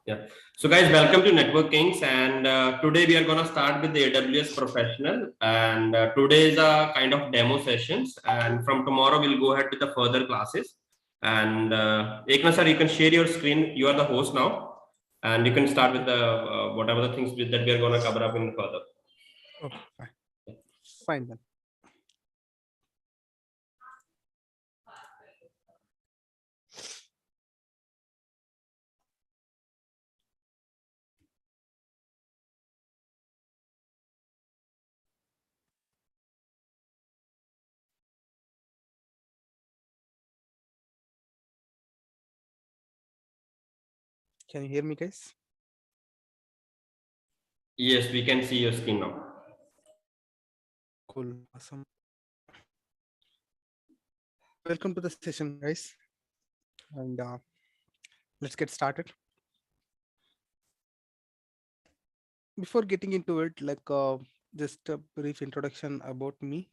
Yeah. So guys, welcome to Network Kings, and today we are going to start with the AWS Professional, and today is a kind of demo sessions, and from tomorrow we'll go ahead with the further classes. And Eknath sir, you can share your screen. You are the host now, and you can start with the whatever the things that we are going to cover up in further. Okay, fine. Fine then. Can you hear me, guys? Yes, we can see your screen now. Cool. Awesome. Welcome to the session, guys. And let's get started. Before getting into it, just a brief introduction about me.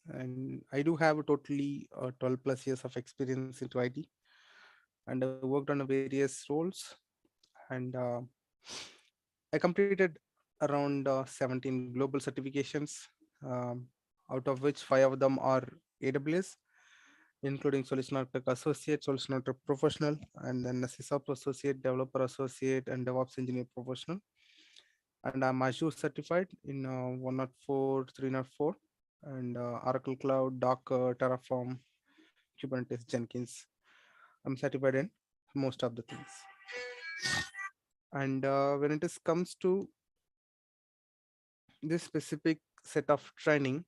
And I do have a totally 12 plus years of experience into IT, and I worked on various roles. And I completed around 17 global certifications, um, out of which 5 of them are AWS, including Solution Architect Associate, Solution Architect Professional, and then a SysOps Associate, Developer Associate, and DevOps Engineer Professional. And I'm Azure certified in 104, 304, and Oracle Cloud, Docker, Terraform, Kubernetes, Jenkins. I'm certified in most of the things. And when it comes to this specific set of training,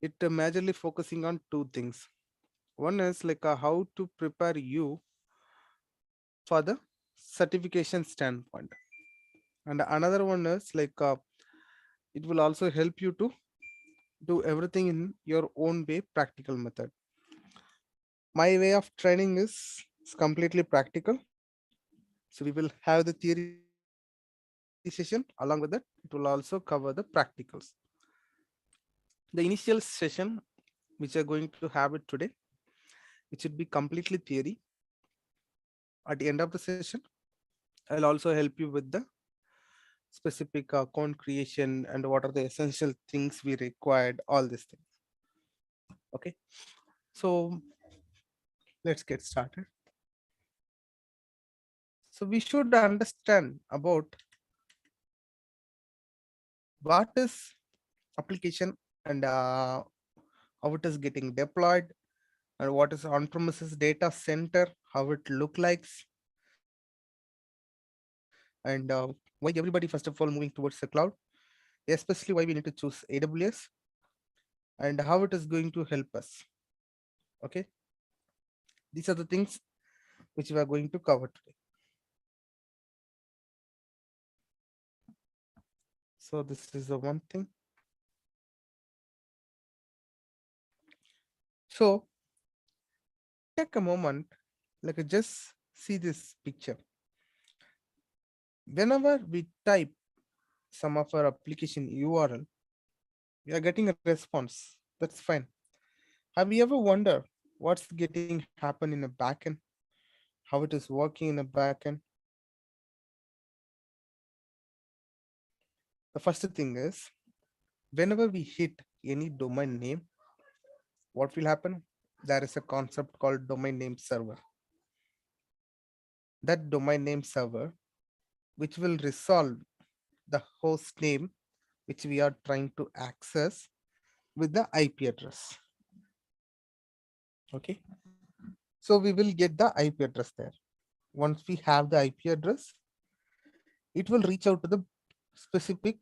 it majorly focusing on two things. One is how to prepare you for the certification standpoint, and another one is it will also help you to do everything in your own way, practical method. My way of training is completely practical, so we will have the theory session. Along with that, it will also cover the practicals. The initial session which are going to have it today, it should be completely theory. At the end of the session, I'll also help you with the specific account creation and what are the essential things we required, all these things. Okay, so let's get started. So we should understand about what is application, and how it is getting deployed, and what is on-premises data center, how it look like, and why everybody first of all moving towards the cloud, especially why we need to choose AWS, and how it is going to help us. Okay, these are the things which we are going to cover today. So this is the one thing. So take a moment, just see this picture. Whenever we type some of our application URL, we are getting a response. That's fine. Have you ever wondered what's getting happen in a backend? How it is working in a backend? The first thing is, whenever we hit any domain name, what will happen? There is a concept called domain name server. That domain name server, which will resolve the host name which we are trying to access with the IP address. Okay, so we will get the IP address there. Once we have the IP address, it will reach out to the specific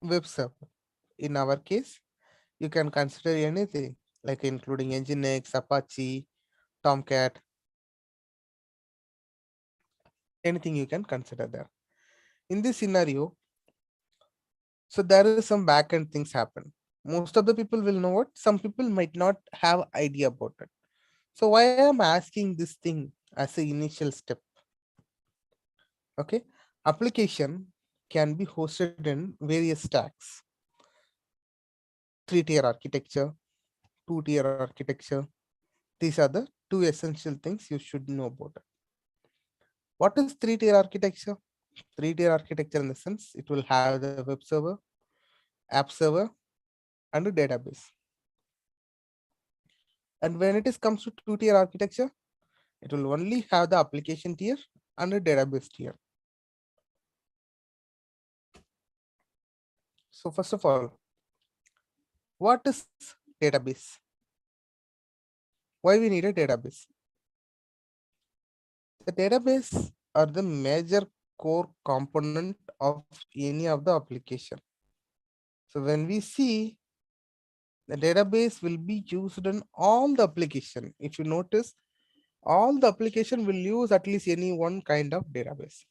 web server. In our case, you can consider anything like including Nginx, Apache, Tomcat, anything you can consider there. In this scenario, so there is some backend things happen. Most of the people will know what, some people might not have idea about it. So why am I asking this thing as an initial step? Okay, application can be hosted in various stacks: 3-tier architecture, 2-tier architecture. These are the two essential things you should know about it. What is three-tier architecture? Three-tier architecture in the sense it will have the web server, app server, and a database. And when it is comes to two-tier architecture, it will only have the application tier and a database tier. So first of all, what is database? Why we need a database? The database are the major core component of any of the application. So when we see the database will be used in all the application. If you notice, all the application will use at least any one kind of database.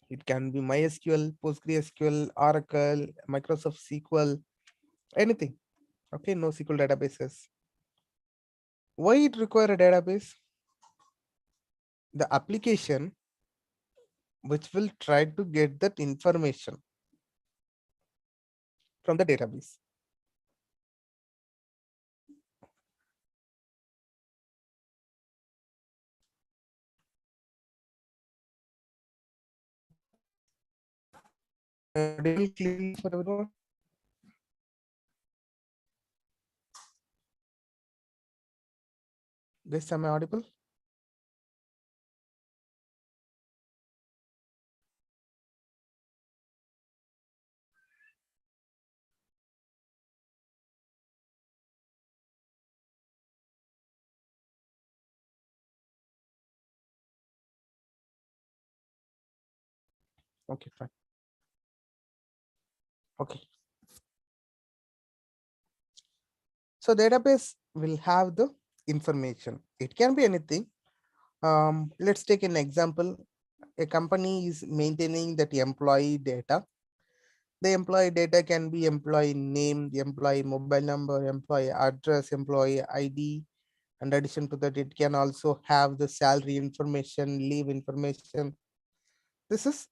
It can be MySQL, PostgreSQL, Oracle, Microsoft SQL, anything. Okay, NoSQL databases. Why it require a database? The application which will try to get that information from the database. Audible clearly for everyone? Guys, am I audible? Okay, fine. Okay. So database will have the information. It can be anything. Let's take an example. A company is maintaining that employee data. The employee data can be employee name, the employee mobile number, employee address, employee ID. And addition to that, it can also have the salary information, leave information. This is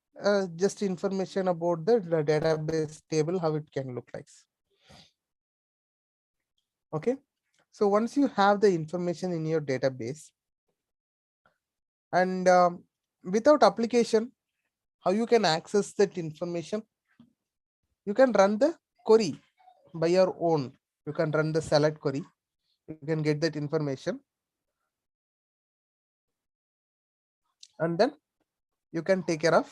just information about the database table, how it can look like. Okay. So once you have the information in your database, and without application, how you can access that information? You can run the query by your own. You can run the select query. You can get that information. And then you can take care of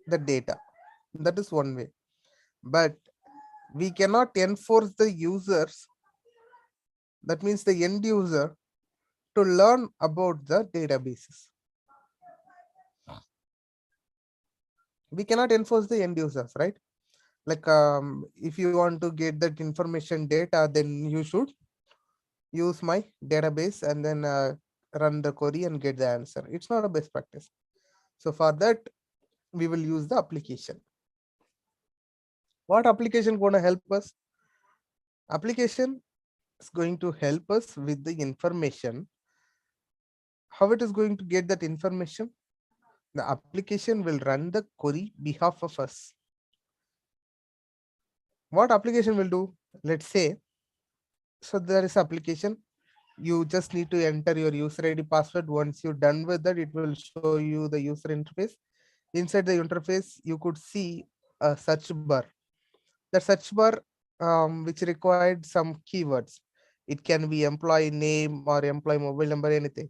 the data. That is one way. But we cannot enforce the users. That means the end user to learn about the databases. We cannot enforce the end users, right? Like if you want to get that information data, then you should use my database and then run the query and get the answer. It's not a best practice. So for that, we will use the application. What application going to help us? Application is going to help us with the information. How it is going to get that information? The application will run the query behalf of us. What application will do? Let's say, so there is application. You just need to enter your user ID password. Once you're done with that, it will show you the user interface. Inside the interface, you could see a search bar. The search bar, which required some keywords. It can be employee name or employee mobile number, anything.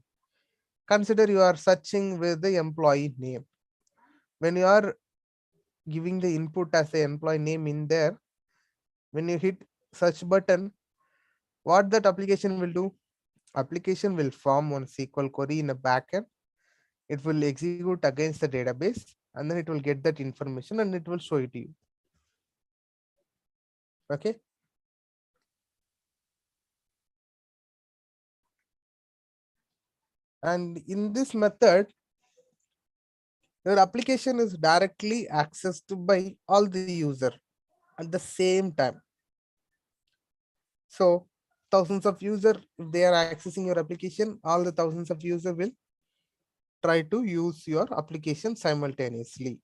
Consider you are searching with the employee name. When you are giving the input as the employee name in there, when you hit search button, what that application will do? Application will form one SQL query in a backend. It will execute against the database, and then it will get that information and it will show it to you. Okay. And in this method, your application is directly accessed by all the user at the same time. So thousands of users, if they are accessing your application, all the thousands of users will try to use your application simultaneously.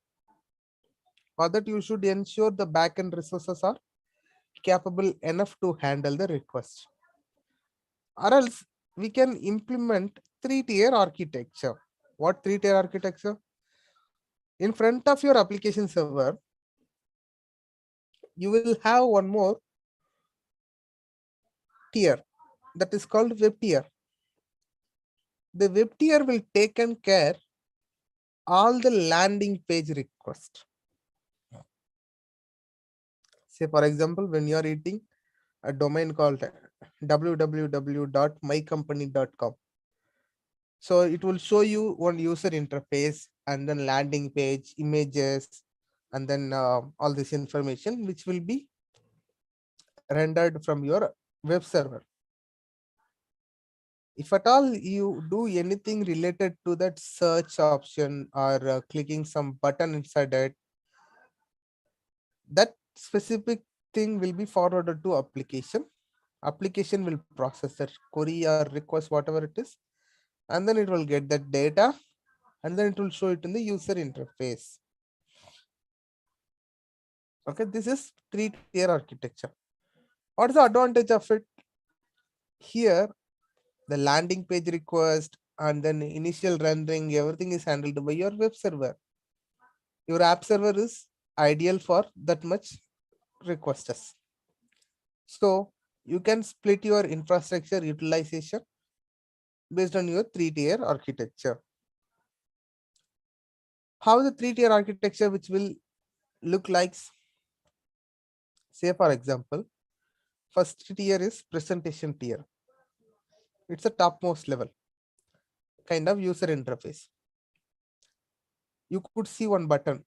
For that, you should ensure the backend resources are capable enough to handle the request. or else we can implement three-tier architecture. What three-tier architecture? In front of your application server, you will have one more tier that is called web tier. The web tier will take care all the landing page requests. Say for example, when you are eating a domain called www.mycompany.com. So it will show you one user interface and then landing page, images, and then all this information which will be rendered from your web server. If at all you do anything related to that search option or clicking some button inside it, that specific thing will be forwarded to application. Application will process that query or request, whatever it is, and then it will get that data and then it will show it in the user interface. Okay, this is three-tier architecture. What is the advantage of it? Here, the landing page request and then initial rendering, everything is handled by your web server. Your app server is ideal for that much requests. So you can split your infrastructure utilization based on your three-tier architecture. How the three-tier architecture which will look like? Say for example, first tier is presentation tier. It's a topmost level kind of user interface. You could see one button,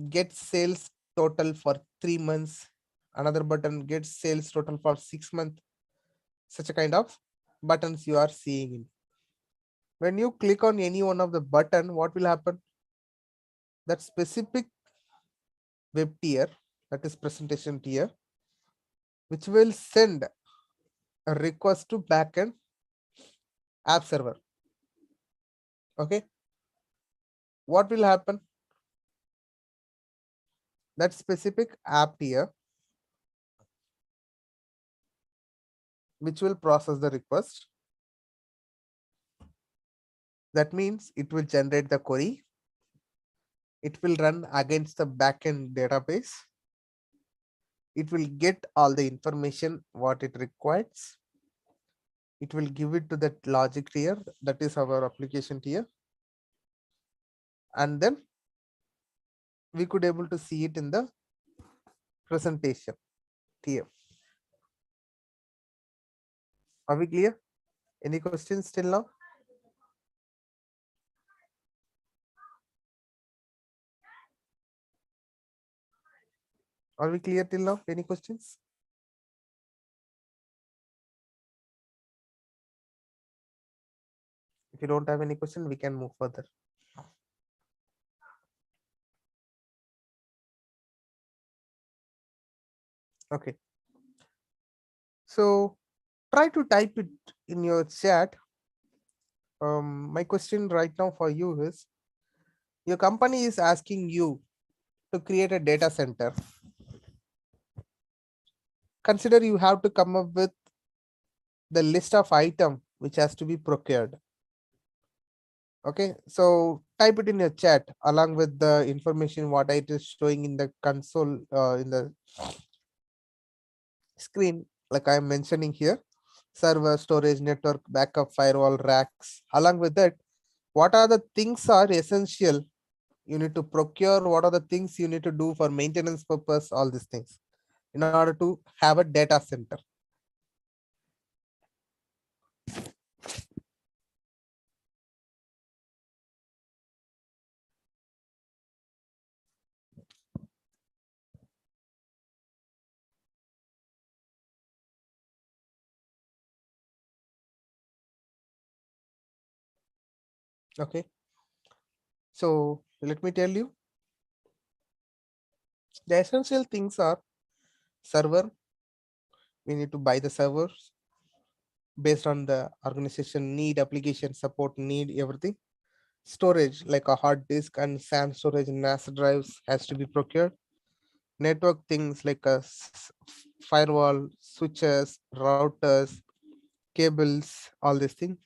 get sales total for 3 months. Another button, get sales total for 6 months. Such a kind of buttons you are seeing. When you click on any one of the button, what will happen? That specific web tier, that is presentation tier, which will send a request to backend app server. Okay. What will happen? That specific app tier, which will process the request. That means it will generate the query. It will run against the backend database. It will get all the information what it requires. It will give it to that logic tier, that is our application tier. And then we could able to see it in the presentation tier. Are we clear? Any questions till now? Are we clear till now? Any questions? If you don't have any question, we can move further. Okay. So try to type it in your chat. My question right now for you is, your company is asking you to create a data center. Consider you have to come up with the list of item which has to be procured. Okay, so type it in your chat along with the information what it is showing in the console in the screen, like I'm mentioning here: server, storage, network, backup, firewall, racks. Along with that, what are the things are essential you need to procure? What are the things you need to do for maintenance purpose? All these things in order to have a data center. Okay, so let me tell you, the essential things are server. We need to buy the servers based on the organization need, application support need, everything. Storage like a hard disk and SAM storage and NAS drives has to be procured. Network things like a firewall, switches, routers, cables, all these things.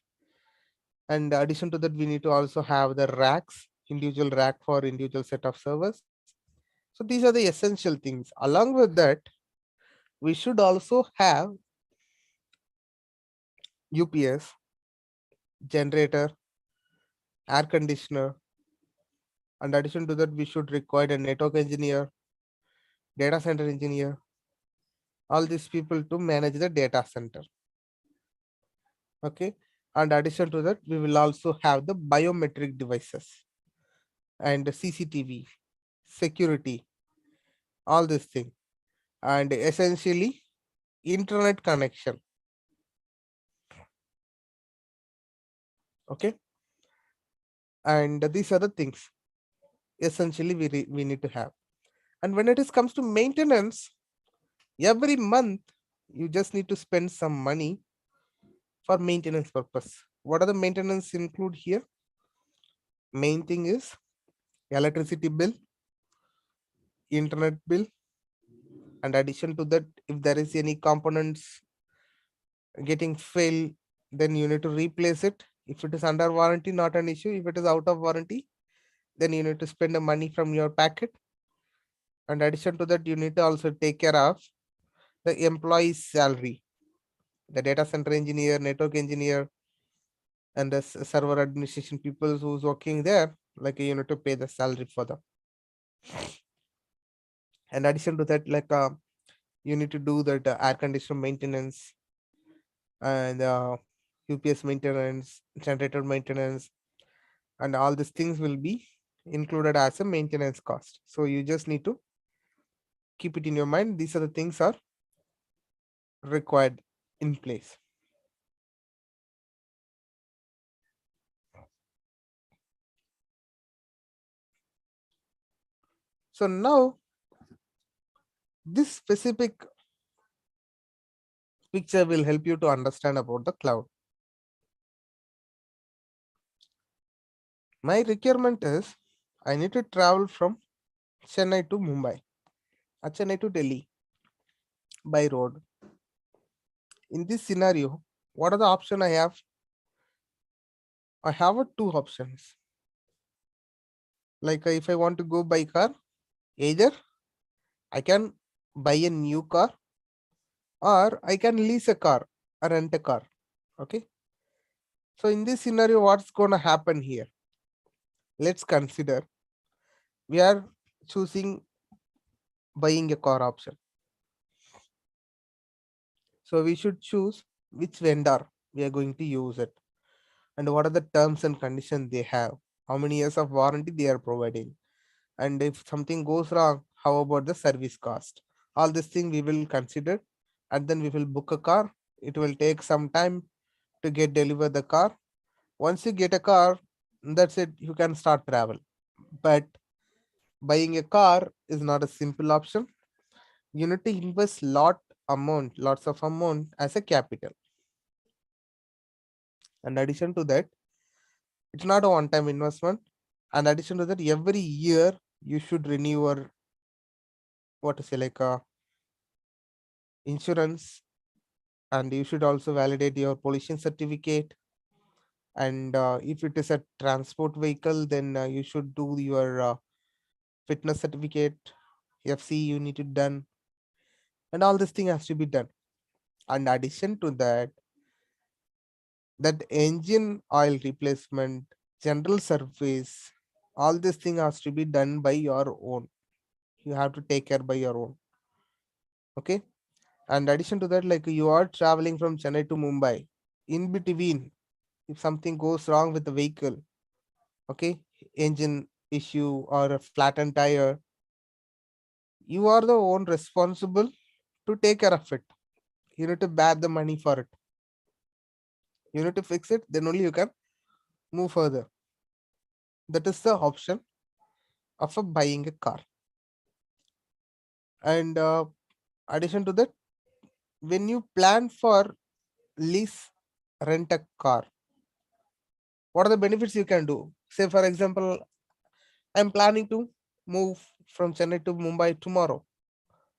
And in addition to that, we need to also have the racks, individual rack for individual set of servers. So these are the essential things. Along with that, we should also have UPS, generator, air conditioner. And in addition to that, we should require a network engineer, data center engineer, all these people to manage the data center. Okay. And in addition to that, we will also have the biometric devices and CCTV, security, all this thing. And essentially internet connection. Okay. And these are the things essentially we need to have. And when it comes to maintenance, every month you just need to spend some money for maintenance purpose. What are the maintenance include here? Main thing is electricity bill, internet bill, and addition to that, if there is any components getting fail, then you need to replace it. If it is under warranty, not an issue. If it is out of warranty, then you need to spend the money from your packet. And addition to that, you need to also take care of the employee's salary, the data center engineer, network engineer, and the server administration people who's working there, like you need to pay the salary for them. And addition to that, like you need to do that air conditioner maintenance and UPS maintenance, generator maintenance, and all these things will be included as a maintenance cost. So you just need to keep it in your mind. These are the things are required in place. So now this specific picture will help you to understand about the cloud. My requirement is I need to travel from Chennai to Mumbai, or Chennai to Delhi by road. In this scenario, what are the options I have? I have two options. Like if I want to go by car, either I can buy a new car or I can lease a car or rent a car. Okay. So in this scenario, what's going to happen here? Let's consider we are choosing buying a car option. So we should choose which vendor we are going to use it and what are the terms and conditions they have, how many years of warranty they are providing, and if something goes wrong, how about the service cost. All this thing we will consider, and then we will book a car. It will take some time to get deliver the car. Once you get a car, that's it, you can start travel. But buying a car is not a simple option. You need to invest lots of amount as a capital. And addition to that, it's not a one-time investment. And addition to that, every year you should renew your what to say like insurance, and you should also validate your pollution certificate. And if it is a transport vehicle, then you should do your fitness certificate, FC you need to done, and all this thing has to be done. And addition to that, that engine oil replacement, general service, all this thing has to be done by your own. You have to take care by your own. Okay. And addition to that, like you are traveling from Chennai to Mumbai, in between, if something goes wrong with the vehicle, okay, engine issue or a flattened tire, you are the one responsible to take care of it. You need to bear the money for it. You need to fix it, then only you can move further. That is the option of buying a car. And addition to that, when you plan for lease, rent a car, what are the benefits you can do? Say for example, I'm planning to move from Chennai to Mumbai tomorrow.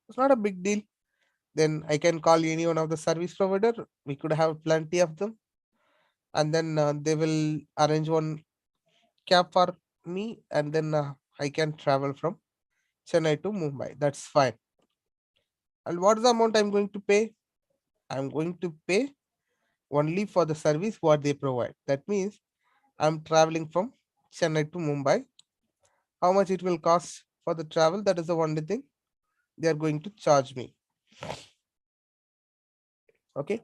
It's not a big deal. Then I can call any one of the service provider. We could have plenty of them, and then they will arrange one cab for me, and then I can travel from Chennai to Mumbai. That's fine. And what is the amount I'm going to pay? I'm going to pay only for the service what they provide. That means I'm traveling from Chennai to Mumbai. How much it will cost for the travel? That is the only thing they are going to charge me. Okay.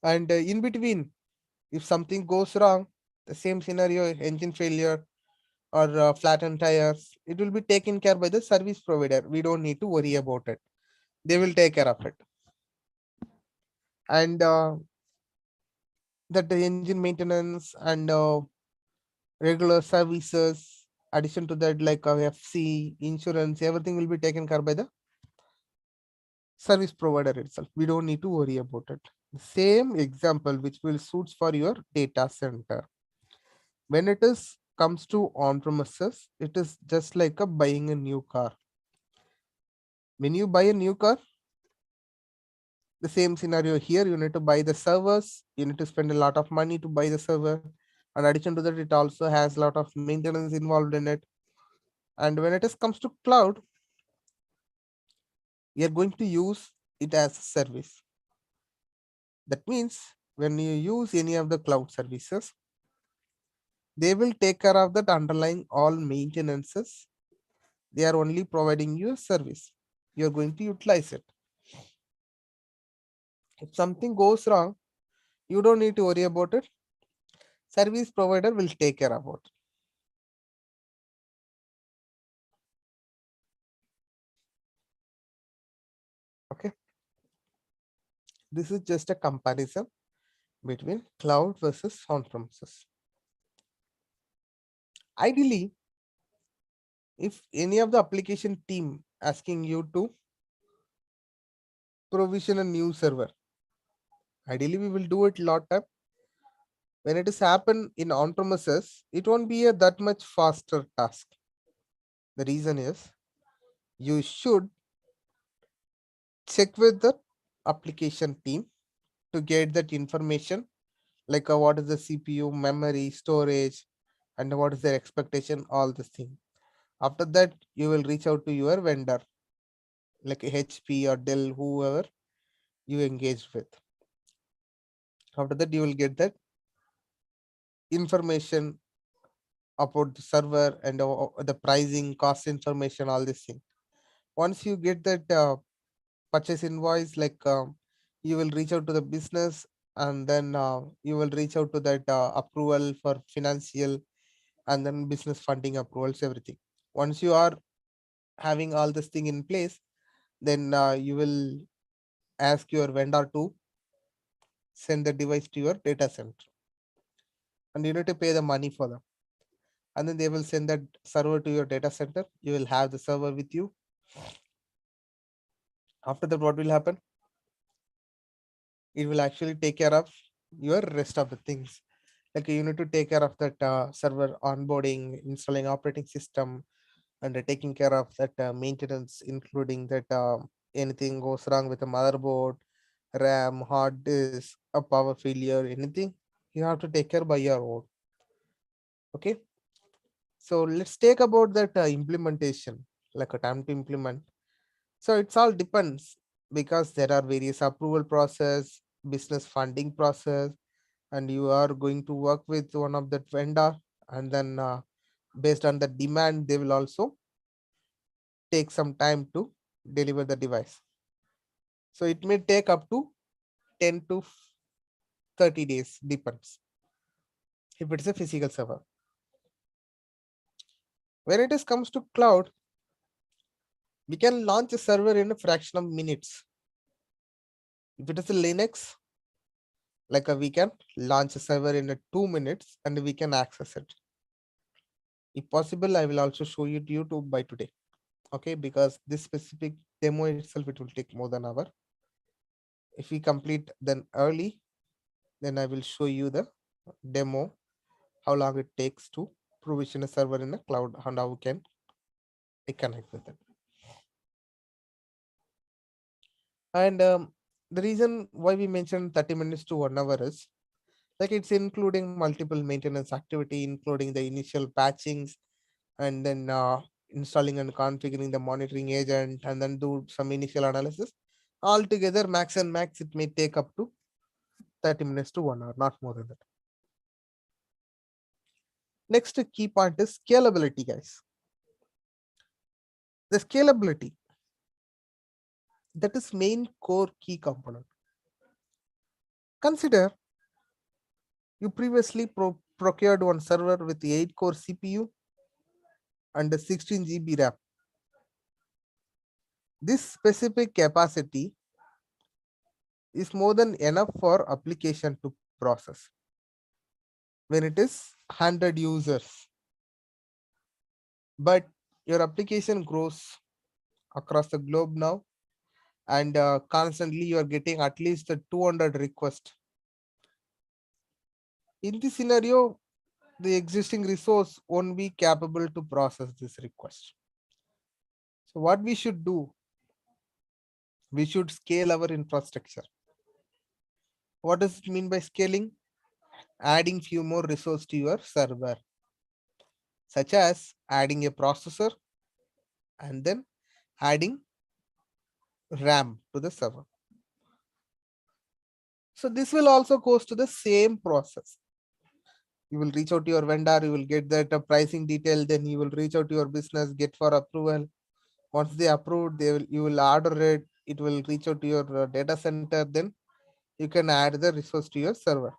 And in between, if something goes wrong, the same scenario, engine failure or flattened tires, it will be taken care by the service provider. We don't need to worry about it. They will take care of it. And that the engine maintenance and regular services, addition to that, like FC, insurance, everything will be taken care by the service provider itself. We don't need to worry about it. The same example which will suits for your data center. When it is comes to on-premises, it is just like a buying a new car. When you buy a new car, the same scenario here, you need to buy the servers, you need to spend a lot of money to buy the server. In addition to that, it also has a lot of maintenance involved in it. And when it is comes to cloud, we are going to use it as a service. That means when you use any of the cloud services, they will take care of that underlying all maintenances. They are only providing you a service. You're going to utilize it. If something goes wrong, you don't need to worry about it. Service provider will take care about it. Okay. This is just a comparison between cloud versus on-premises. Ideally, if any of the application team asking you to provision a new server, ideally we will do it a lot time. When it is happen in on-premises, it won't be a that much faster task. The reason is you should check with the application team to get that information, like what is the CPU, memory, storage, and what is their expectation, all this thing. After that, you will reach out to your vendor, like HP or Dell, whoever you engaged with. After that, you will get that information about the server and the pricing, cost information, all this thing. Once you get that purchase invoice, like you will reach out to the business, and then you will reach out to that approval for financial and then business funding approvals, everything. Once you are having all this thing in place, then you will ask your vendor to send the device to your data center, and you need to pay the money for them, and then they will send that server to your data center. You will have the server with you. After that, what will happen? It will actually take care of your rest of the things, like you need to take care of that server onboarding, installing operating system, and taking care of that maintenance, including that anything goes wrong with the motherboard, RAM, hard disk, a power failure, anything you have to take care by your own. Okay. So let's take about that implementation, like a time to implement. So it's all depends, because there are various approval process, business funding process, and you are going to work with one of that vendor, and then based on the demand, they will also take some time to deliver the device. So it may take up to 10 to 30 days, depends if it's a physical server. When it is comes to cloud, we can launch a server in a fraction of minutes. If it is a Linux, like we can launch a server in a 2 minutes and we can access it. If possible, I will also show you to YouTube by today. Okay, because this specific demo itself, it will take more than an hour. If we complete then early, then I will show you the demo, how long it takes to provision a server in a cloud and how we can connect with it. And the reason why we mentioned 30 minutes to 1 hour is like it's including multiple maintenance activity, including the initial patchings, and then installing and configuring the monitoring agent, and then do some initial analysis. Altogether, max and max, it may take up to 30 minutes to 1 hour, not more than that. Next key point is scalability, guys. The scalability, that is main core key component. Consider you previously procured one server with the 8-core CPU and the 16 GB RAM. This specific capacity is more than enough for application to process when it is 100 users. But your application grows across the globe now, and constantly you are getting at least 200 requests. In this scenario, the existing resource won't be capable to process this request. So what we should do, we should scale our infrastructure. What does it mean by scaling? Adding few more resources to your server, such as adding a processor and then adding RAM to the server. So this will also goes to the same process. You will reach out to your vendor, you will get that pricing detail, then you will reach out to your business, get for approval. Once they approve, you will order it, it will reach out to your data center, then you can add the resource to your server.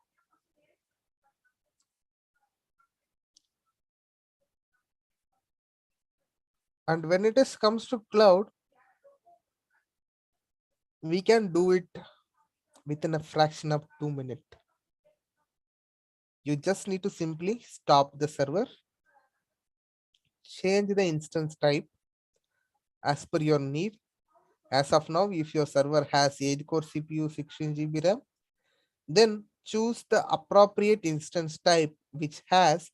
And when it comes to cloud, we can do it within a fraction of 2 minutes. You just need to simply stop the server, change the instance type as per your need. As of now, if your server has 8-core CPU, 16 GB RAM, then choose the appropriate instance type which has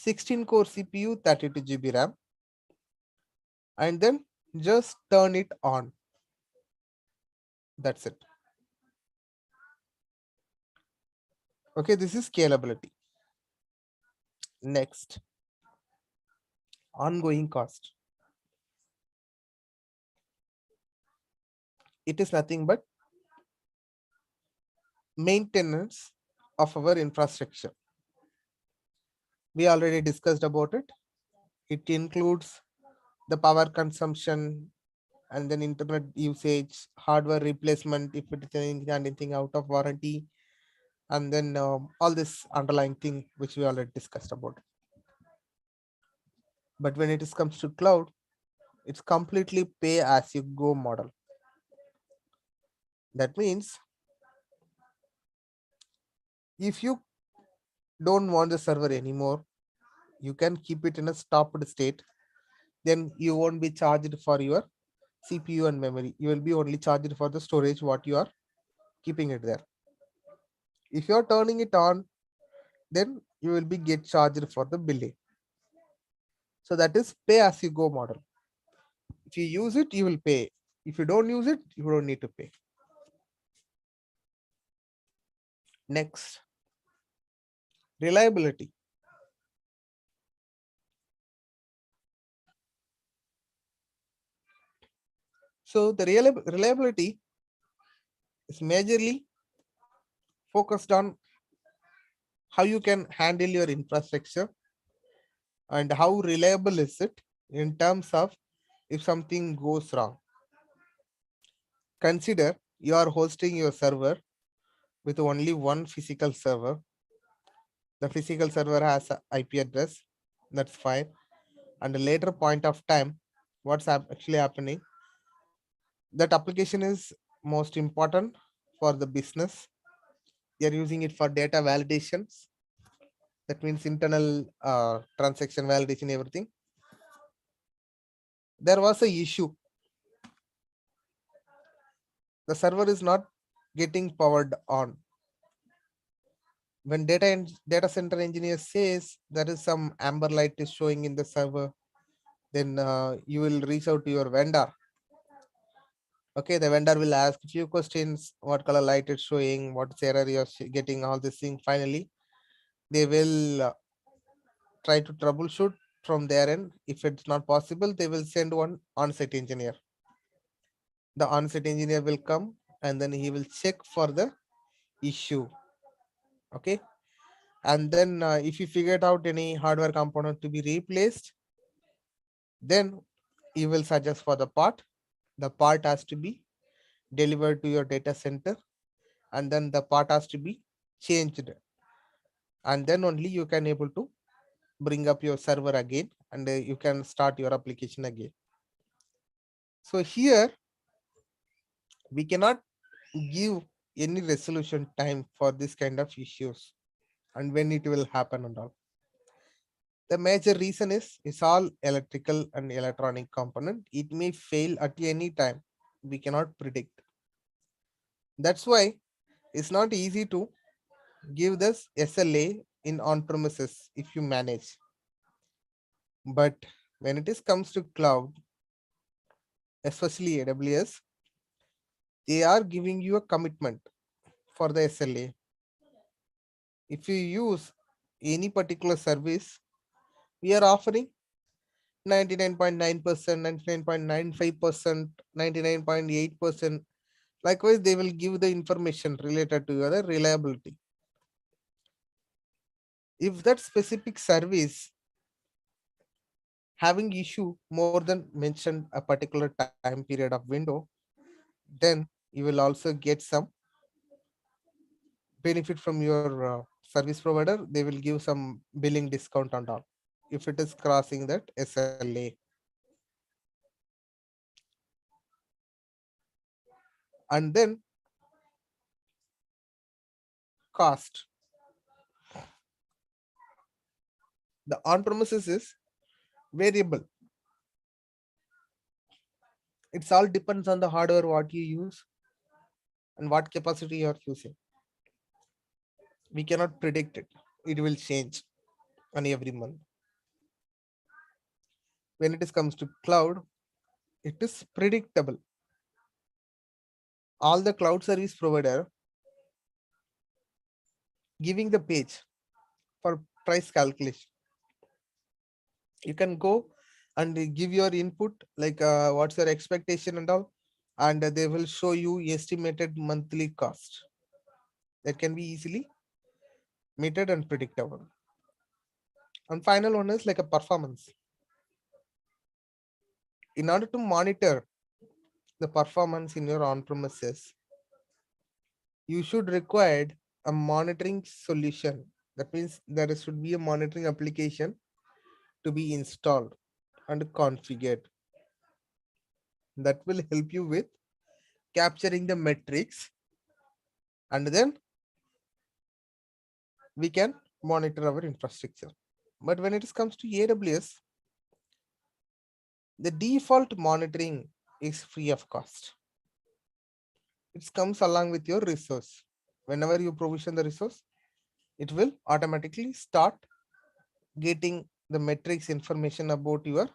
16-core CPU, 32 GB RAM, and then just turn it on. That's it. Okay, this is scalability. Next, ongoing cost. It is nothing but maintenance of our infrastructure. We already discussed about it. It includes the power consumption and then internet usage, hardware replacement if it is anything out of warranty, and then all this underlying thing which we already discussed about. But when it comes to cloud, it's completely pay as you go model. That means if you don't want the server anymore, you can keep it in a stopped state. Then you won't be charged for your CPU and memory. You will be only charged for the storage what you are keeping it there. If you are turning it on, then you will be get charged for the billing. So that is pay as you go model. If you use it, you will pay. If you don't use it, you don't need to pay. Next, reliability. So the reliability is majorly focused on how you can handle your infrastructure and how reliable is it in terms of if something goes wrong. Consider you are hosting your server with only one physical server. The physical server has an IP address, that's fine. And a later point of time, what's actually happening, that application is most important for the business. You're using it for data validations. That means internal transaction validation, everything. There was a issue. The server is not getting powered on. When data center engineer says there is some amber light is showing in the server, then you will reach out to your vendor. Okay, the vendor will ask a few questions, what color light it's showing, what error you're getting, all this thing. Finally, they will try to troubleshoot from their end. If it's not possible, they will send one on-site engineer. The on-site engineer will come and then he will check for the issue. Okay, and then if you figured out any hardware component to be replaced, then you will suggest for the part. The part has to be delivered to your data center, and then the part has to be changed, and then only you can able to bring up your server again, and you can start your application again. So here we cannot give any resolution time for this kind of issues and when it will happen and all. The major reason is it's all electrical and electronic component. It may fail at any time. We cannot predict. That's why it's not easy to give this SLA in on-premises if you manage. But when it is comes to cloud, especially AWS, they are giving you a commitment for the SLA. If you use any particular service, we are offering 99.9%, 99.95%, 99.8%. Likewise, they will give the information related to your reliability. If that specific service having issue more than mentioned a particular time period of window, then you will also get some benefit from your service provider. They will give some billing discount and all if it is crossing that SLA. And then cost. The on-premises is variable. It's all depends on the hardware what you use and what capacity you are using. We cannot predict it. It will change on every month. When it is comes to cloud, it is predictable. All the cloud service provider giving the page for price calculation. You can go and give your input like what's your expectation and all, and they will show you estimated monthly cost that can be easily meted and predictable. And final one is like a performance. In order to monitor the performance in your on-premises, you should require a monitoring solution. That means there should be a monitoring application to be installed and configured that will help you with capturing the metrics, and then we can monitor our infrastructure. But when it comes to AWS, the default monitoring is free of cost. It comes along with your resource. Whenever you provision the resource, it will automatically start getting the metrics information about your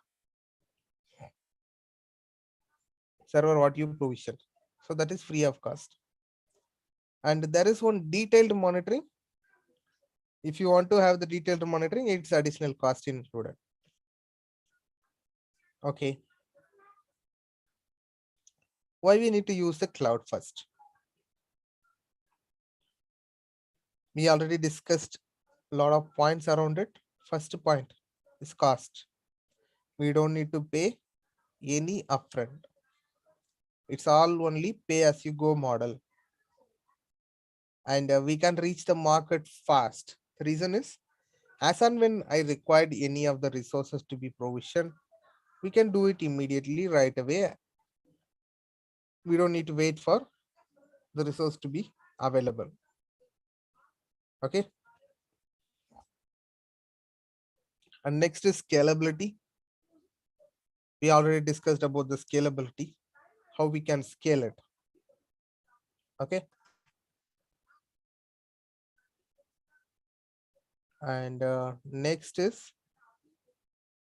server what you provision. So that is free of cost. And there is one detailed monitoring. If you want to have the detailed monitoring, it's additional cost included. Okay. Why we need to use the cloud first? We already discussed a lot of points around it. First point is cost. We don't need to pay any upfront. It's all only pay as you go model. And we can reach the market fast. The reason is, as and when I required any of the resources to be provisioned, we can do it immediately right away. We don't need to wait for the resource to be available. Okay. And next is scalability. We already discussed about the scalability, how we can scale it. Okay. And next is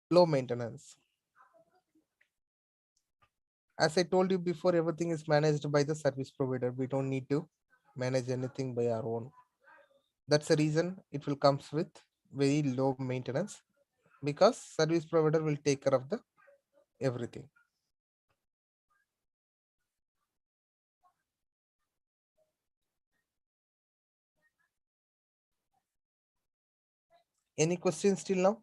low maintenance. As I told you before, everything is managed by the service provider. We don't need to manage anything by our own. That's the reason it will comes with very low maintenance, because service provider will take care of the everything. Any questions till now?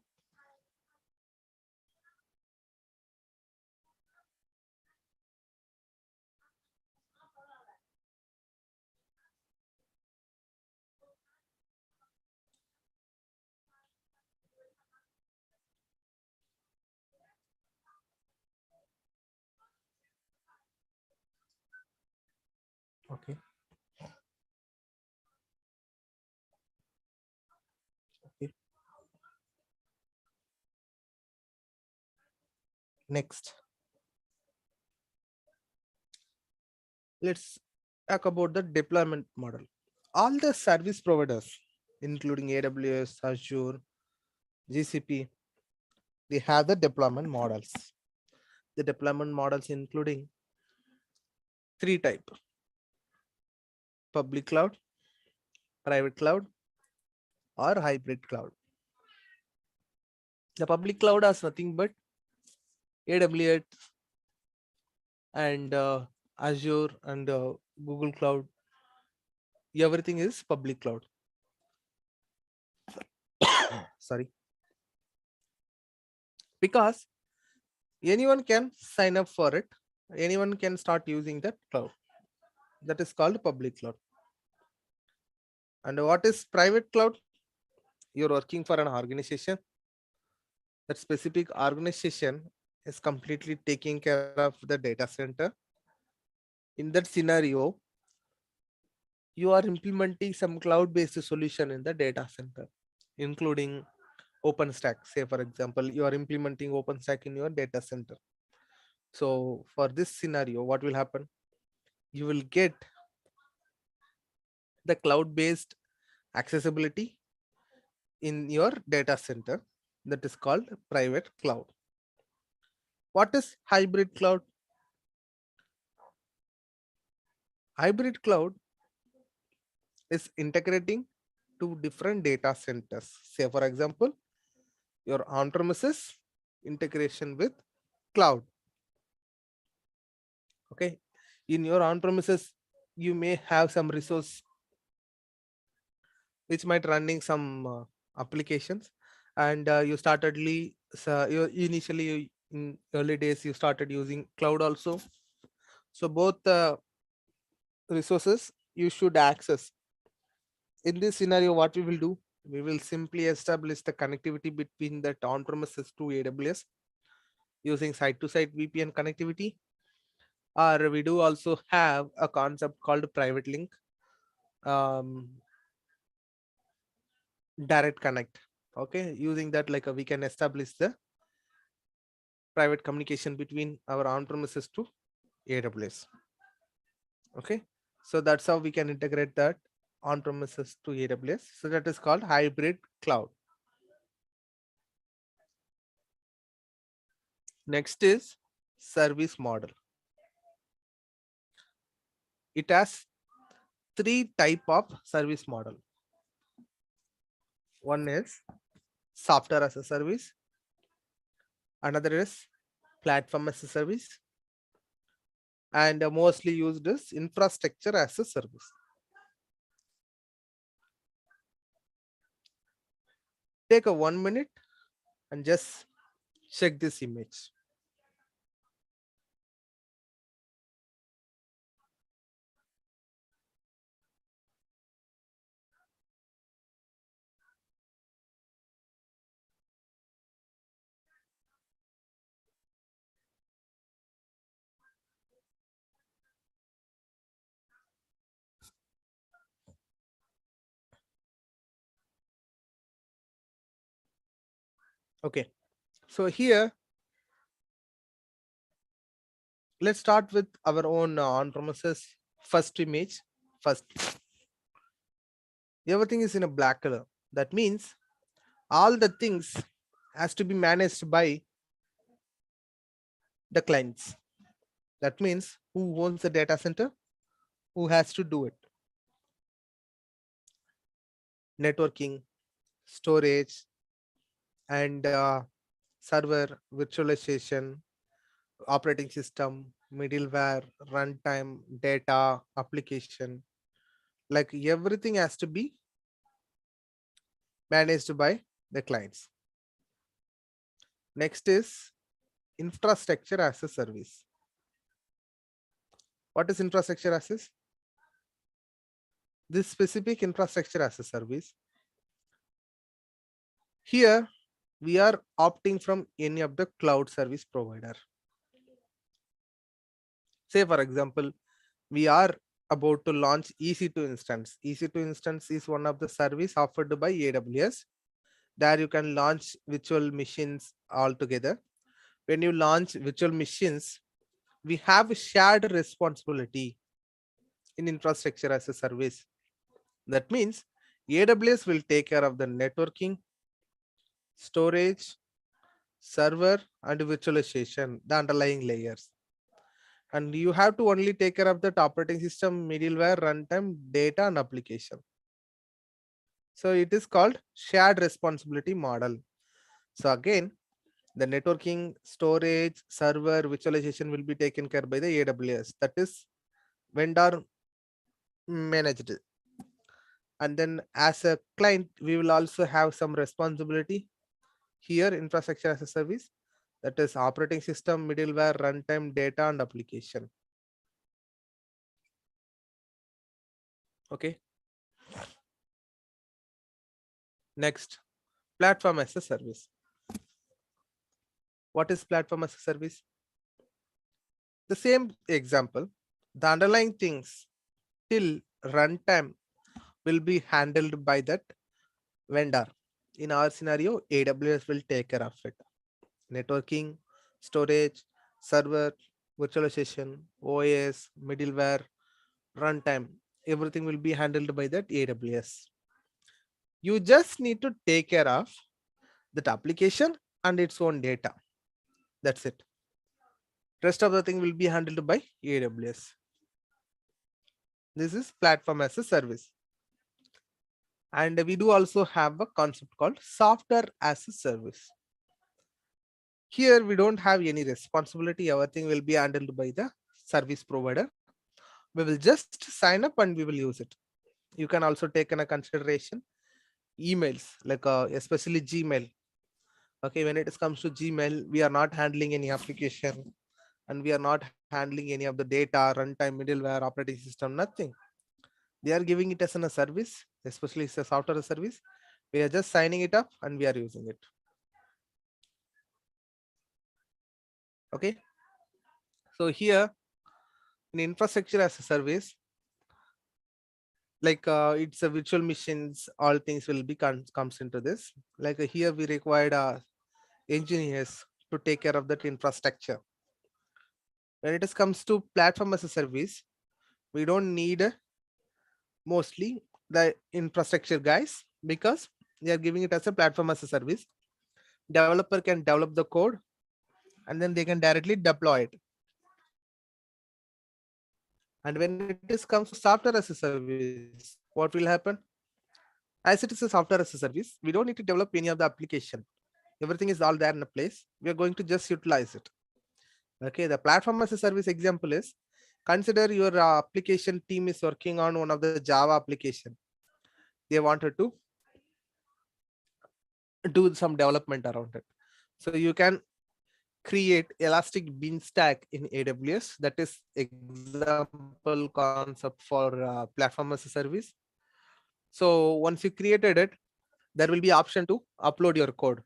Okay. Okay. Next, let's talk about the deployment model. All the service providers, including AWS, Azure, GCP, they have the deployment models. The deployment models including three type: public cloud, private cloud, or hybrid cloud. The public cloud has nothing but AWS and Azure and Google Cloud. Everything is public cloud. Sorry, because anyone can sign up for it. Anyone can start using that cloud. That is called public cloud. And what is private cloud? You're working for an organization. That specific organization is completely taking care of the data center. In that scenario, you are implementing some cloud-based solution in the data center, including OpenStack. Say, for example, you are implementing OpenStack in your data center. So for this scenario, what will happen? You will get the cloud-based accessibility in your data center. That is called private cloud. What is hybrid cloud? Hybrid cloud is integrating two different data centers. Say, for example, your on-premises integration with cloud. Okay, in your on-premises, you may have some resource which might running some applications, and you initially in early days you started using cloud also. So both resources you should access. In this scenario, what we will do, we will simply establish the connectivity between the on-premises to AWS using site-to-site VPN connectivity, or we do also have a concept called private link, direct connect. Okay, using that, like we can establish the private communication between our on-premises to AWS. Okay, so that's how we can integrate that on-premises to AWS. So that is called hybrid cloud. Next is service model. It has three type of service model. One is software as a service. Another is platform as a service. And mostly used is infrastructure as a service. Take a 1 minute and just check this image. Okay, so here let's start with our own on-premises first image. First, everything is in a black color. That means all the things has to be managed by the clients. That means who owns the data center? Who has to do it? Networking, storage, and server virtualization, operating system, middleware, runtime, data, application. Like everything has to be managed by the clients. Next is infrastructure as a service. What is infrastructure as a? This specific infrastructure as a service. Here we are opting from any of the cloud service provider. Say for example, we are about to launch EC2 instance. EC2 instance is one of the service offered by AWS. There you can launch virtual machines altogether. When you launch virtual machines, we have a shared responsibility in infrastructure as a service. That means AWS will take care of the networking, storage, server, and virtualization, the underlying layers. And you have to only take care of the operating system, middleware, runtime, data, and application. So it is called shared responsibility model. So again, the networking, storage, server, virtualization will be taken care by the AWS. That is vendor managed. And then as a client, we will also have some responsibility. Here, infrastructure as a service, that is operating system, middleware, runtime, data, and application. Okay. Next, platform as a service. What is platform as a service? The same example, the underlying things till runtime will be handled by that vendor. In our scenario, AWS will take care of it. Networking, storage, server, virtualization, OS, middleware, runtime, everything will be handled by that AWS. You just need to take care of that application and its own data. That's it. Rest of the thing will be handled by AWS. This is platform as a service. And we do also have a concept called software as a service. Here we don't have any responsibility. Everything will be handled by the service provider. We will just sign up and we will use it. You can also take in a consideration emails, like especially Gmail. Okay, when it comes to Gmail, we are not handling any application and we are not handling any of the data, runtime, middleware, operating system, nothing. They are giving it as a service, especially it's a software service. We are just signing it up and we are using it. Okay. So here in infrastructure as a service, like it's a virtual machines, all things will be comes into this. Like here we required engineers to take care of that infrastructure. When it comes to platform as a service, we don't need mostly the infrastructure guys, because they are giving it as a platform as a service. Developer can develop the code and then they can directly deploy it. And when it comes to software as a service, what will happen? As it is a software as a service, we don't need to develop any of the application. Everything is all there in a place. We are going to just utilize it. Okay, the platform as a service example is, consider your application team is working on one of the Java application. They wanted to do some development around it. So you can create elastic beanstalk in AWS. That is example concept for platform as a service. So once you created it, there will be option to upload your code.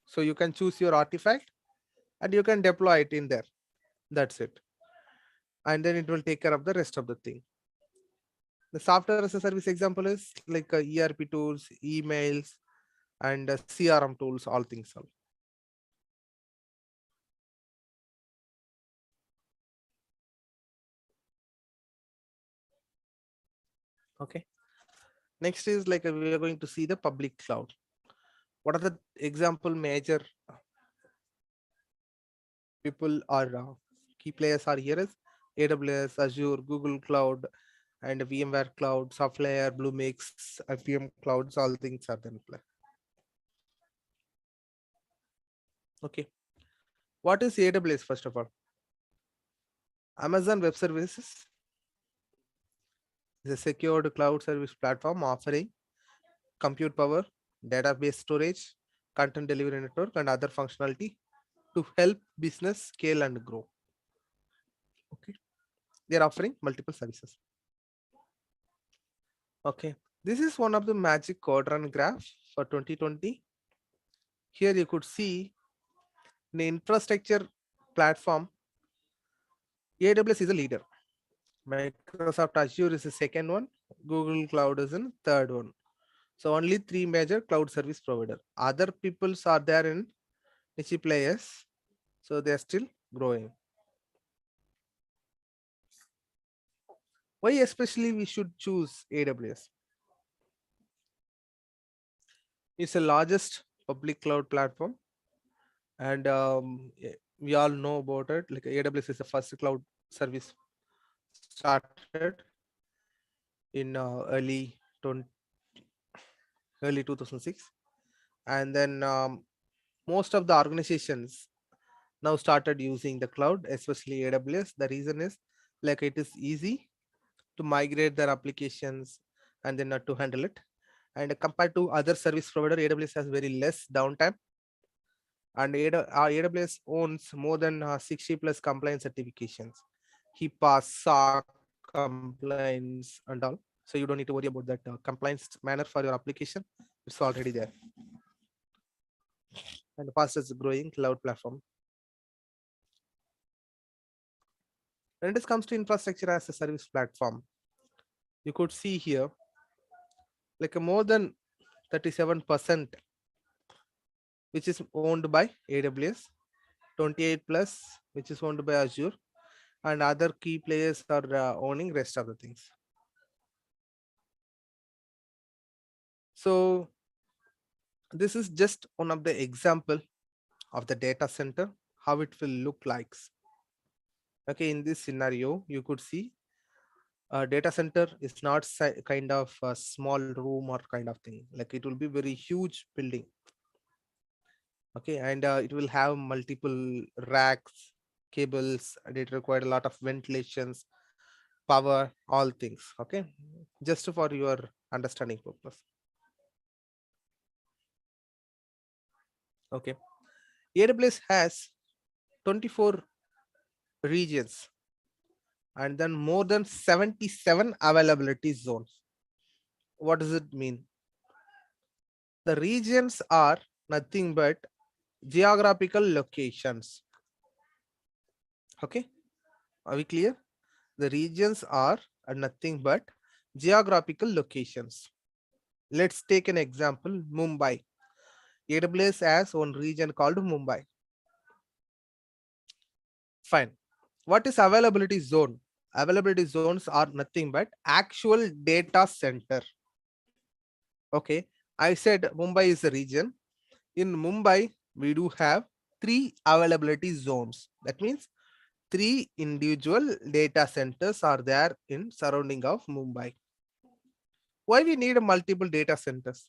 So you can choose your artifact and you can deploy it in there. That's it. And then it will take care of the rest of the thing. The software as a service example is like ERP tools, emails, and CRM tools, all things. All. Okay. Next is like we are going to see the public cloud. What are the example major people or key players are here is AWS, Azure, Google Cloud, and VMware Cloud, Softlayer, Bluemix, IBM Clouds, all things are then play. Okay. What is AWS first of all? Amazon Web Services is a secured cloud service platform offering compute power, database storage, content delivery network, and other functionality to help business scale and grow. Okay. They are offering multiple services. Okay. This is one of the magic quadrant graph for 2020. Here you could see the infrastructure platform. AWS is a leader. Microsoft Azure is the second one. Google Cloud is the third one. So only three major cloud service provider. Other peoples are there in niche players. So they are still growing. Why especially we should choose AWS? It's the largest public cloud platform, and we all know about it. Like AWS is the first cloud service started in early 2006, and then most of the organizations now started using the cloud, especially AWS. The reason is like it is easy to migrate their applications and then not to handle it. And compared to other service provider, AWS has very less downtime. And AWS owns more than 60 plus compliance certifications. HIPAA, SOC compliance, and all. So you don't need to worry about that compliance manner for your application. It's already there. And the fastest growing cloud platform. When it comes to infrastructure as a service platform, you could see here like a more than 37%, which is owned by AWS, 28 plus, which is owned by Azure, and other key players are owning rest of the things. So this is just one of the example of the data center, how it will look like. Okay, in this scenario, you could see a data center is not kind of a small room or kind of thing. Like it will be very huge building. Okay, and it will have multiple racks, cables, and it required a lot of ventilations, power, all things. Okay, just for your understanding purpose. Okay, AWS has 24 regions and then more than 77 availability zones. What does it mean? The regions are nothing but geographical locations. Okay, are we clear? The regions are nothing but geographical locations. Let's take an example, Mumbai. AWS has one region called Mumbai. Fine. What is availability zone? Availability zones are nothing but actual data center. Okay, I said Mumbai is a region. In Mumbai, we do have 3 availability zones. That means 3 individual data centers are there in surrounding of Mumbai. Why we need multiple data centers?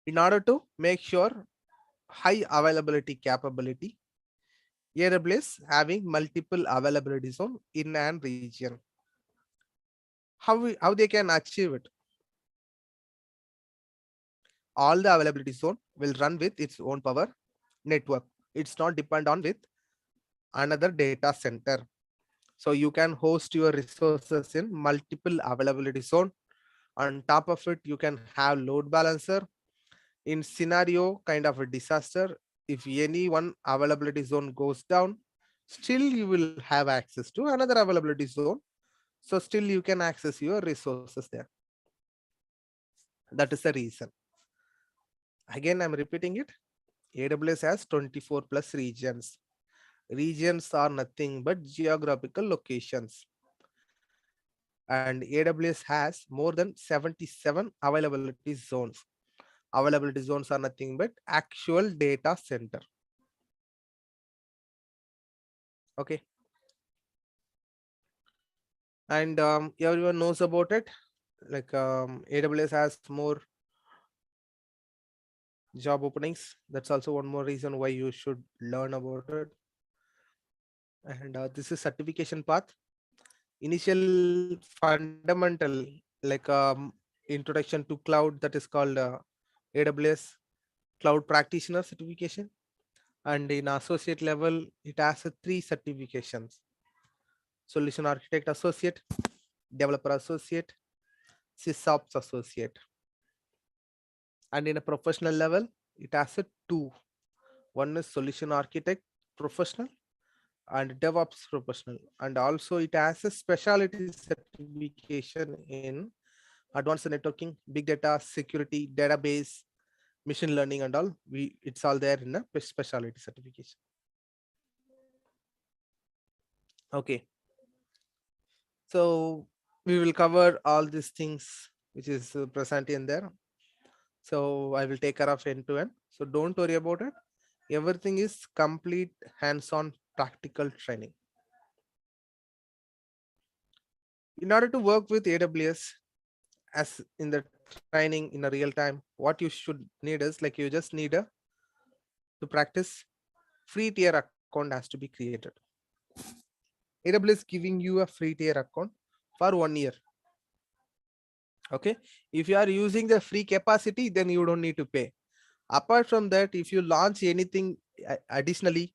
In order to make sure high availability capability, AWS having multiple availability zone in an region. How they can achieve it? All the availability zone will run with its own power network. It's not depend on with another data center. So you can host your resources in multiple availability zone. On top of it, you can have load balancer. In scenario kind of a disaster, if any one availability zone goes down, still you will have access to another availability zone. So still you can access your resources there. That is the reason. Again, I'm repeating it. AWS has 24 plus regions. Regions are nothing but geographical locations. And AWS has more than 77 availability zones. Availability zones are nothing but actual data center. Okay. and everyone knows about it. Like AWS has more job openings. That's also one more reason why you should learn about it. And this is certification path. Initial fundamental, like introduction to cloud, that is called AWS Cloud Practitioner certification. And in associate level, it has 3 certifications: Solution Architect Associate, Developer Associate, SysOps Associate. And in a professional level, it has 2. One is Solution Architect Professional and DevOps Professional. And also it has a specialty certification in advanced networking, big data, security, database, machine learning, and all. It's all there in a specialty certification. Okay. So we will cover all these things which is present in there. So I will take care of end to end. So don't worry about it. Everything is complete hands-on practical training. In order to work with AWS as in the training in a real time, what you should need is, like, you just need to practice free tier account has to be created. AWS giving you a free tier account for 1 year. Okay. If you are using the free capacity, then you don't need to pay. Apart from that, if you launch anything additionally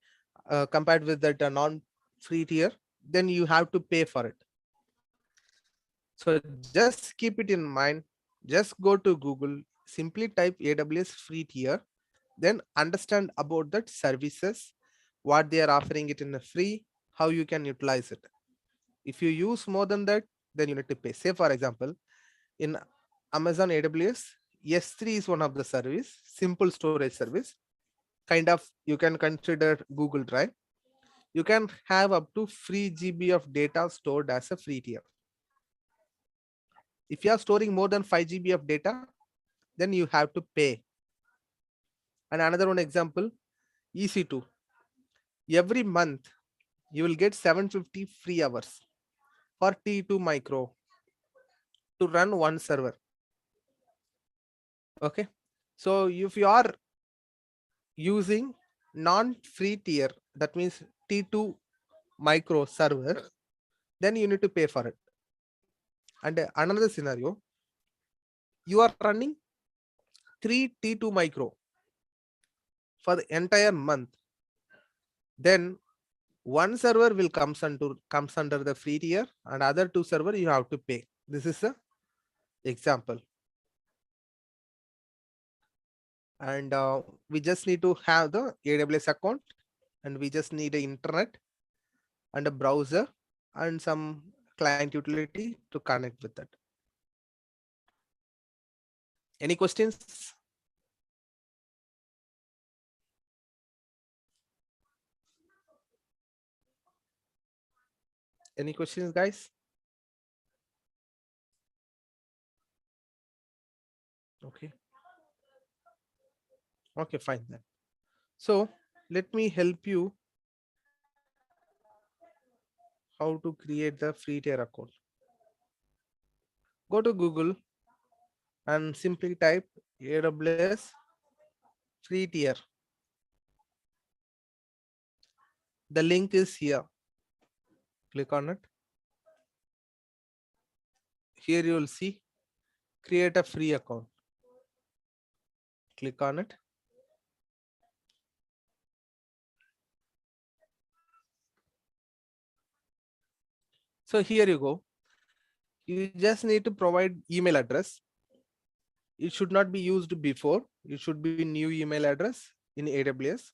compared with that non-free tier, then you have to pay for it. So just keep it in mind. Just go to Google, simply type AWS free tier, then understand about that services, what they are offering it in a free, how you can utilize it. If you use more than that, then you need to pay. Say for example, in Amazon AWS, S3 is one of the service, simple storage service. Kind of you can consider Google Drive. You can have up to 3 GB of data stored as a free tier. If you are storing more than 5 GB of data, then you have to pay. And another one example, EC2. Every month, you will get 750 free hours for T2 micro to run one server. Okay. So if you are using non-free tier, that means T2 micro server, then you need to pay for it. And another scenario, you are running 3 T2 micro for the entire month, then one server will comes under the free tier, and other 2 server you have to pay. This is a example. And we just need to have the AWS account, and we just need an internet and a browser and some client utility to connect with that. Any questions? Any questions, guys? Okay. Okay, fine then. So let me help you how to create the free tier account. Go to Google and simply type AWS free tier. The link is here. Click on it. Here you will see create a free account. Click on it. So here you go. You just need to provide email address. It should not be used before. It should be new email address in AWS.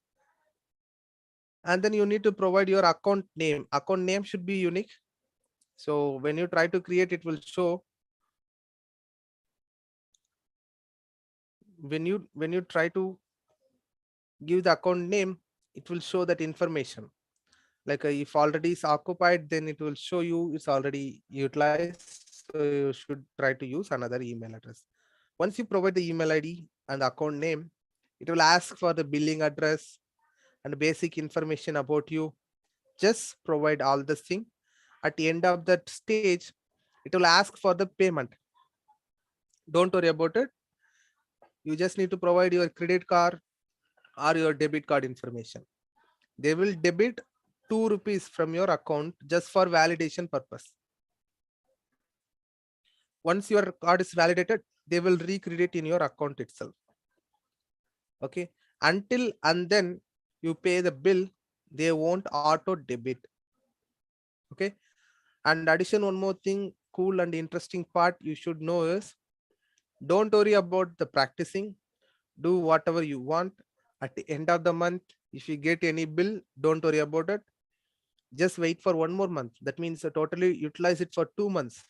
And then you need to provide your account name. Account name should be unique. So when you try to create, it will show. When you try to give the account name, it will show that information. Like if already is occupied, then it will show you it's already utilized. So you should try to use another email address. Once you provide the email ID and account name, it will ask for the billing address and basic information about you. Just provide all this thing, At the end of that stage, it will ask for the payment. Don't worry about it. You just need to provide your credit card or your debit card information. They will debit 2 rupees from your account just for validation purpose. Once your card is validated, they will recredit in your account itself. Okay. Until and then you pay the bill, they won't auto debit. Okay. And addition, one more thing, cool and interesting part you should know is, don't worry about the practicing. Do whatever you want. At the end of the month, if you get any bill, don't worry about it. Just wait for 1 more month. That means totally utilize it for 2 months.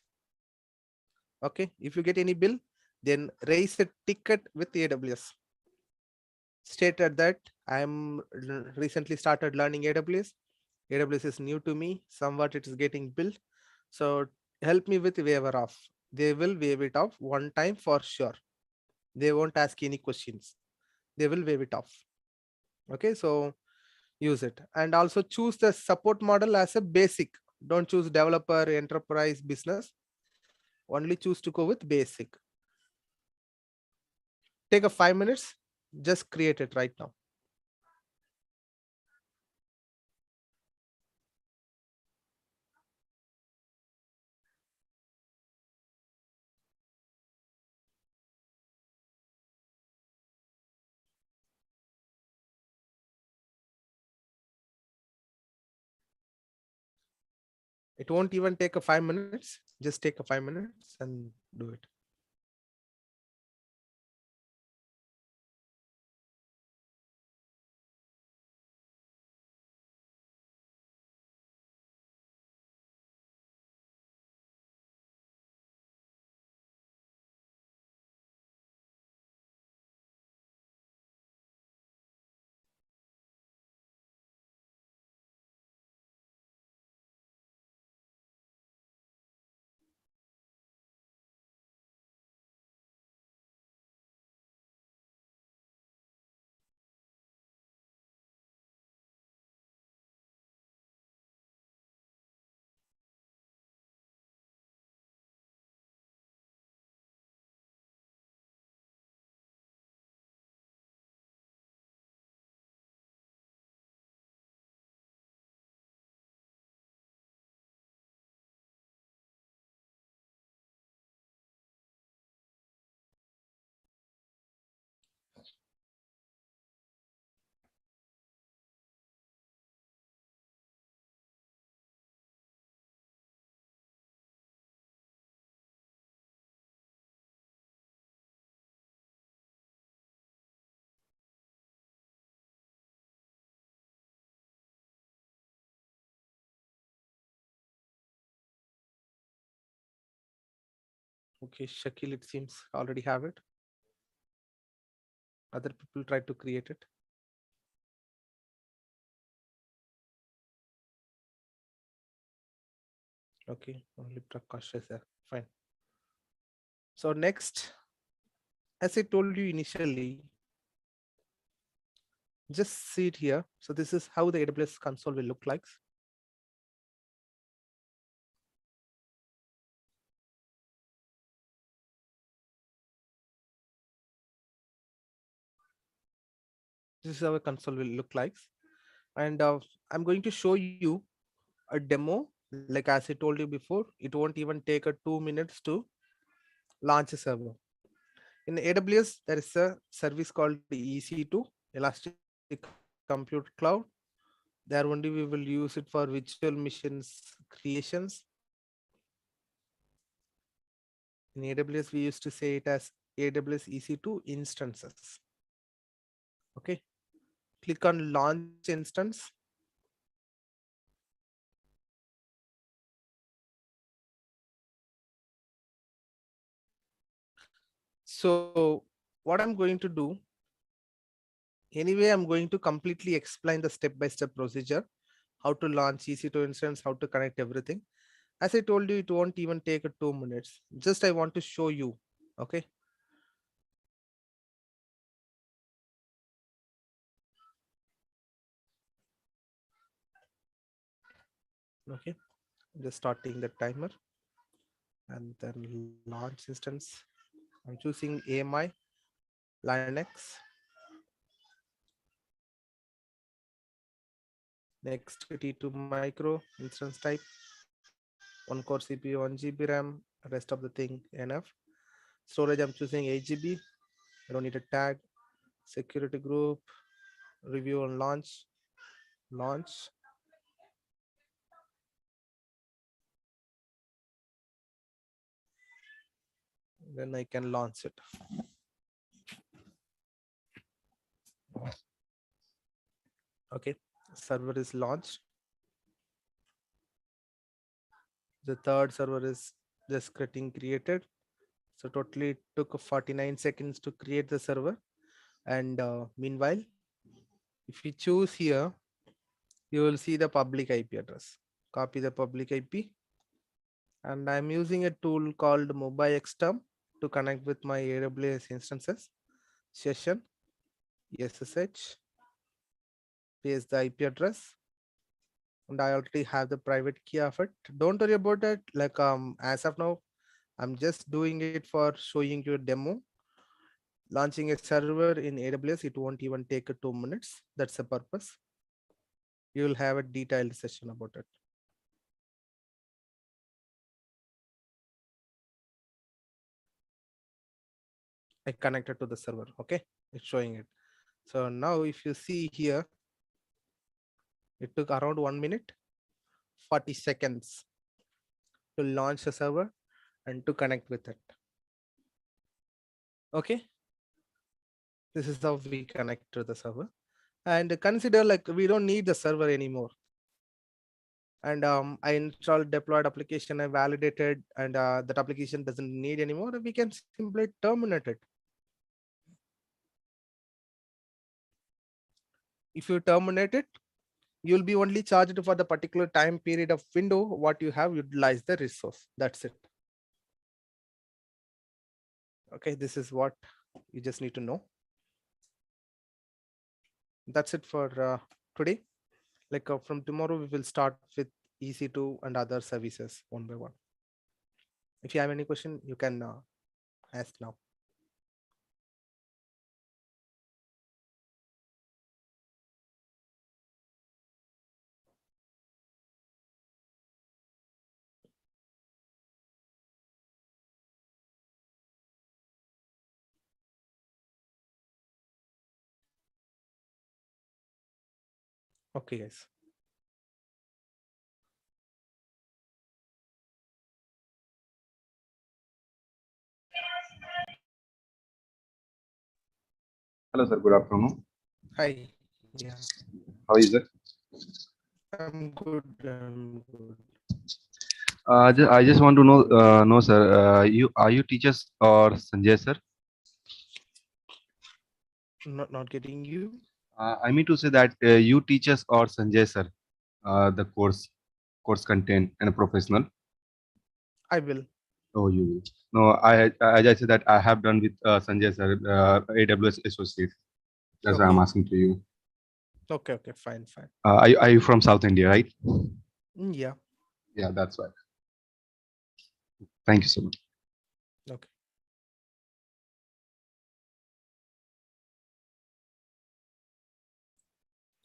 Okay. If you get any bill, then raise a ticket with AWS. Stated that I'm recently started learning AWS. AWS is new to me. Somewhat it is getting built. So help me with waiver off. They will waive it off one time for sure. They won't ask any questions. They will waive it off. Okay, so use it. And also choose the support model as a basic. Don't choose developer, enterprise, business. Only choose to go with basic. Take a 5 minutes. Just create it right now. It won't even take a 5 minutes. Just take a 5 minutes and do it. Okay, Shakil, it seems already have it. Other people try to create it. Okay, only Prakash is there. Fine. So next, as I told you initially, just see it here. So this is how the AWS console will look like. This is how a console will look like. And I'm going to show you a demo. Like as I told you before, it won't even take a 2 minutes to launch a server. In AWS, there is a service called EC2, Elastic Compute Cloud. There only we will use it for virtual machines creations. In AWS, we used to say it as AWS EC2 instances. Okay. Click on launch instance. So what I'm going to do, anyway, I'm going to completely explain the step-by-step procedure, how to launch EC2 instance, how to connect everything. As I told you, it won't even take 2 minutes. Just I want to show you. Okay. Okay. Just starting the timer and then launch instance. I'm choosing AMI Linux. Next T2 micro instance type, 1 core CPU, 1 GB RAM, rest of the thing enough. Storage I'm choosing 8 GB. I don't need a tag. Security group, review and launch. Launch. Then I can launch it. Okay, server is launched. The third server is just getting created. So totally it took 49 seconds to create the server. And meanwhile, if you choose here, you will see the public IP address. Copy the public IP. And I'm using a tool called Mobile Xterm to connect with my AWS instances. Session, SSH, paste the IP address. And I already have the private key of it. Don't worry about it. Like as of now, I'm just doing it for showing you a demo. Launching a server in AWS, it won't even take 2 minutes. That's the purpose. You will have a detailed session about it. I connected to the server. Okay, it's showing it. So now if you see here, it took around 1 minute, 40 seconds to launch the server and to connect with it. Okay, this is how we connect to the server. And consider like we don't need the server anymore. And I installed deployed application, I validated, and that application doesn't need anymore. We can simply terminate it. If you terminate it, you'll be only charged for the particular time period of window what you have utilized the resource. That's it. Okay, this is what you just need to know. That's it for today. Like from tomorrow, we will start with EC2 and other services one by one. If you have any question, you can ask now. Okay, guys. Hello, sir. Good afternoon. Hi. Yeah. How is it? I'm good. I'm good. I just want to know, sir. Are you teachers or Sanjay, sir? Not getting you. I mean to say that you teachers or Sanjay, sir. The course content and a professional. I will. Oh, you will. No, I said that I have done with Sanjay, sir. AWS associate. That's why I'm Okay. asking to you. Okay. Okay. Fine. Fine. Are you from South India, right? Yeah. Yeah, that's right. Thank you so much. Okay.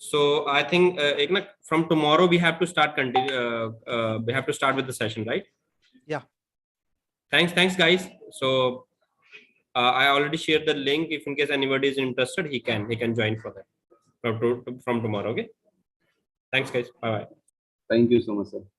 So I think Eknath, from tomorrow we have to start we have to start with the session, right? Yeah. Thanks guys. So I already shared the link. If in case anybody is interested, he can join for that from tomorrow. Okay. Thanks guys. Bye bye. Thank you so much, sir.